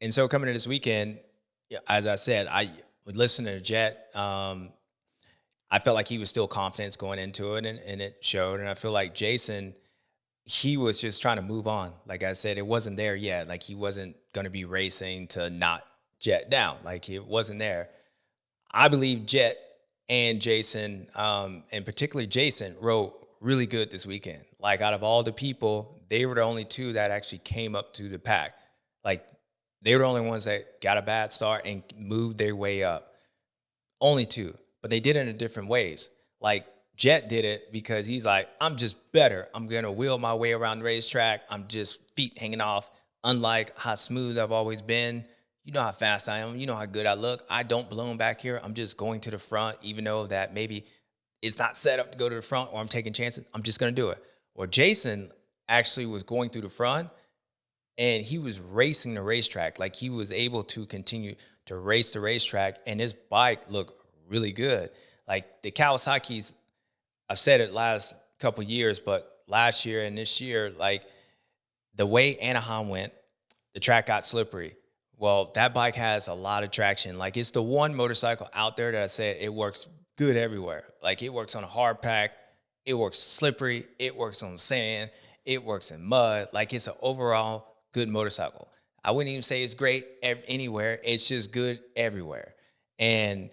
And so coming to this weekend, yeah, as I said, I would listen to Jet. I felt like he was still confident going into it, and it showed. And I feel like Jason, he was just trying to move on. Like I said, it wasn't there yet. Like he wasn't going to be racing to not Jet down. Like it wasn't there. I believe Jet and Jason, and particularly Jason, rode really good this weekend. Like out of all the people, they were the only two that actually came up to the pack. Like they were the only ones that got a bad start and moved their way up. Only two, but they did it in different ways. Like Jet did it because he's like, I'm just better. I'm gonna wheel my way around the racetrack. I'm just feet hanging off. Unlike how smooth I've always been, you know how fast I am. You know how good I look. I don't balloon back here. I'm just going to the front, even though that maybe it's not set up to go to the front or I'm taking chances. I'm just gonna do it. Or Jason actually was going through the front and he was racing the racetrack. Like he was able to continue to race the racetrack, and his bike looked really good. Like the Kawasaki's, I've said it last couple years, but last year and this year, like the way Anaheim went, the track got slippery. Well, that bike has a lot of traction. Like it's the one motorcycle out there that I said it works good everywhere. Like it works on a hard pack, it works slippery, it works on sand, it works in mud. Like it's an overall good motorcycle. I wouldn't even say it's great anywhere. It's just good everywhere. And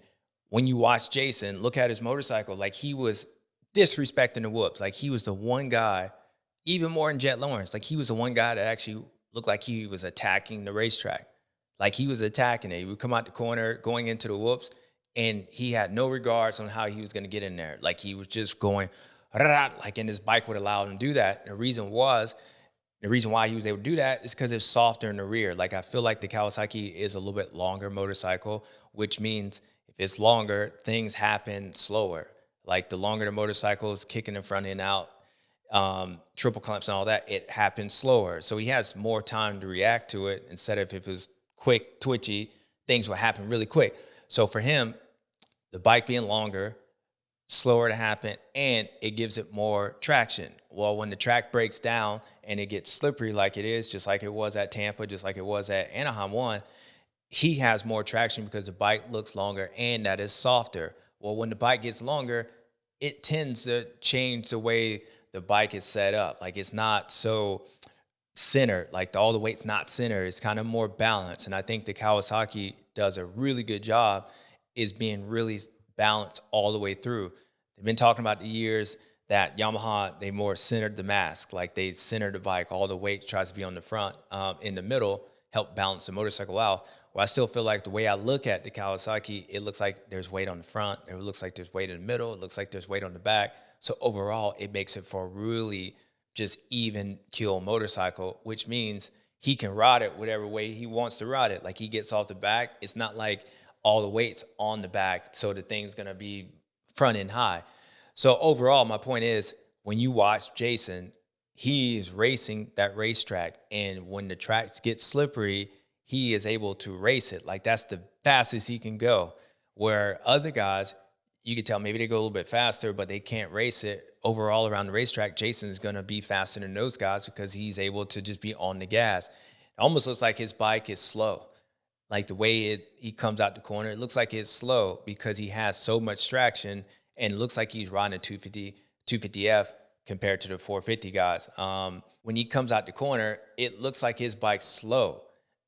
when you watch Jason, look at his motorcycle. Like he was disrespecting the whoops. Like he was the one guy, even more than Jet Lawrence. Like he was the one guy that actually looked like he was attacking the racetrack. Like he was attacking it. He would come out the corner, going into the whoops, and he had no regards on how he was going to get in there. Like he was just going, like, and his bike would allow him to do that. And the reason why he was able to do that is because it's softer in the rear. Like I feel like the Kawasaki is a little bit longer motorcycle, which means if it's longer, things happen slower. Like the longer the motorcycle is kicking the front end out, triple clamps and all that, it happens slower. So he has more time to react to it instead of if it was quick, twitchy, things will happen really quick. So for him, the bike being longer, slower to happen, and it gives it more traction. Well, when the track breaks down and it gets slippery like it is, just like it was at Tampa, just like it was at Anaheim 1, he has more traction because the bike looks longer and that is softer. Well, when the bike gets longer, it tends to change the way the bike is set up. Like it's not so centered, like all the weight's not centered. It's kind of more balanced. And I think the Kawasaki does a really good job is being really balanced all the way through. They've been talking about the years that Yamaha, they more centered the mask, like they centered the bike, all the weight tries to be on the front, in the middle, help balance the motorcycle out. Well, I still feel like the way I look at the Kawasaki, it looks like there's weight on the front, it looks like there's weight in the middle, it looks like there's weight on the back. So overall, it makes it for a really just even kill motorcycle, which means he can ride it whatever way he wants to ride it. Like he gets off the back. It's not like all the weight's on the back, so the thing's gonna be front end high. So overall, my point is when you watch Jason, he is racing that racetrack. And when the tracks get slippery, he is able to race it. Like that's the fastest he can go. Where other guys, you can tell maybe they go a little bit faster, but they can't race it overall around the racetrack. Jason's going to be faster than those guys because he's able to just be on the gas. It almost looks like his bike is slow. Like the way he comes out the corner, it looks like it's slow because he has so much traction and it looks like he's riding a 250F compared to the 450 guys. When he comes out the corner, it looks like his bike's slow.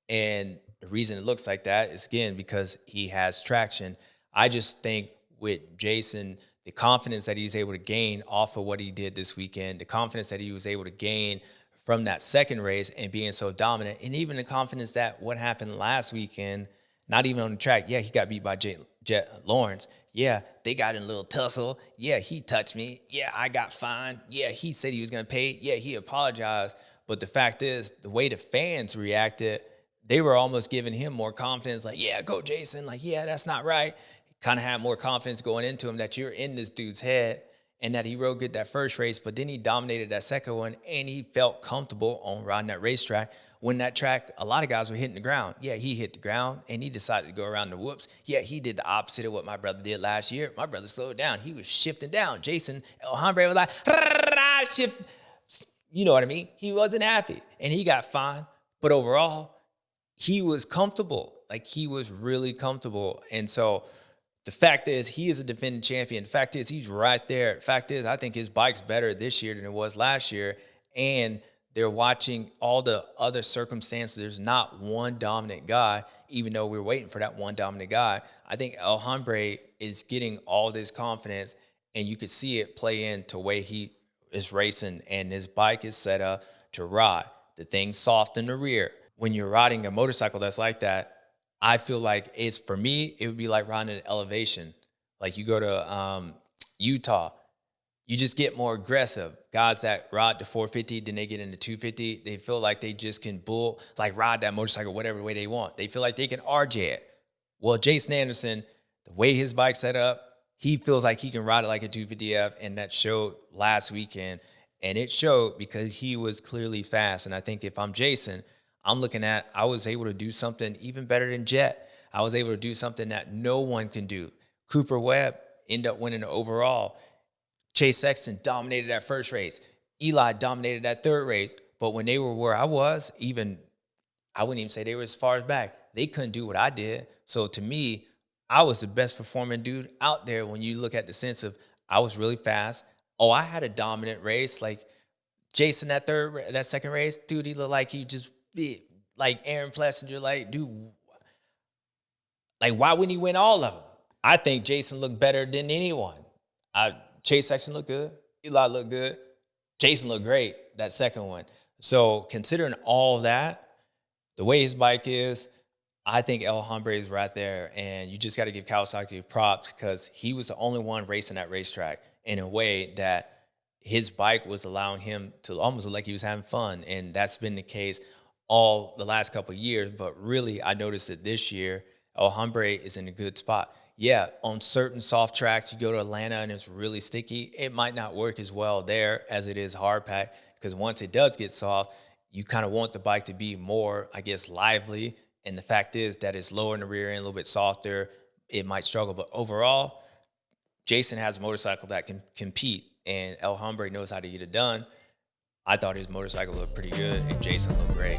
And the reason it looks like that is again because he has traction. I just think with Jason, the confidence that he's able to gain off of what he did this weekend, the confidence that he was able to gain from that second race and being so dominant, and even the confidence that what happened last weekend, not even on the track. Yeah, he got beat by Jet Lawrence. Yeah, they got in a little tussle. Yeah, he touched me. Yeah, I got fined. Yeah, he said he was going to pay. Yeah, he apologized. But the fact is, the way the fans reacted, they were almost giving him more confidence. Like, yeah, go Jason. Like, yeah, that's not right. Kind of had more confidence going into him that you're in this dude's head and that he rode good that first race, but then he dominated that second one and he felt comfortable on riding that racetrack. When that track, a lot of guys were hitting the ground. Yeah, he hit the ground and he decided to go around the whoops. Yeah, he did the opposite of what my brother did last year. My brother slowed down. He was shifting down. Jason El Hombre was like, shift. You know what I mean? He wasn't happy and he got fined. But overall, he was comfortable. Like he was really comfortable. And so the fact is he is a defending champion. The fact is he's right there. The fact is I think his bike's better this year than it was last year. And they're watching all the other circumstances. There's not one dominant guy, even though we're waiting for that one dominant guy. I think Alhambra is getting all this confidence, and you could see it play into the way he is racing, and his bike is set up to ride. The thing's soft in the rear. When you're riding a motorcycle that's like that, I feel like it's for me, it would be like riding an elevation. Like you go to Utah, you just get more aggressive. Guys that ride the 450, then they get into 250, they feel like they just can like ride that motorcycle whatever way they want. They feel like they can RJ it. Well, Jason Anderson, the way his bike's set up, he feels like he can ride it like a 250F, and that showed last weekend. And it showed because he was clearly fast. And I think if I'm Jason, I'm looking at, I was able to do something even better than Jet. I was able to do something that no one can do. Cooper Webb ended up winning the overall. Chase Sexton dominated that first race. Eli dominated that third race. But when they were where I was, even I wouldn't even say they were as far as back. They couldn't do what I did. So to me, I was the best performing dude out there when you look at the sense of I was really fast. Oh, I had a dominant race. Like Jason, that second race, dude, he looked like he just like Aaron Plessinger. Like, dude, like why wouldn't he win all of them? I think Jason looked better than anyone. Chase Sexton looked good. Eli looked good. Jason looked great, that second one. So considering all that, the way his bike is, I think Alhambra is right there. And you just got to give Kawasaki props because he was the only one racing that racetrack in a way that his bike was allowing him to almost look like he was having fun. And that's been the case all the last couple of years. But really, I noticed that this year, Alhambra is in a good spot. Yeah, on certain soft tracks, you go to Atlanta and it's really sticky. It might not work as well there as it is hard pack because once it does get soft, you kind of want the bike to be more, I guess, lively. And the fact is that it's lower in the rear end, a little bit softer. It might struggle, but overall, Jason has a motorcycle that can compete, and Alhambra knows how to get it done. I thought his motorcycle looked pretty good, and Jason looked great.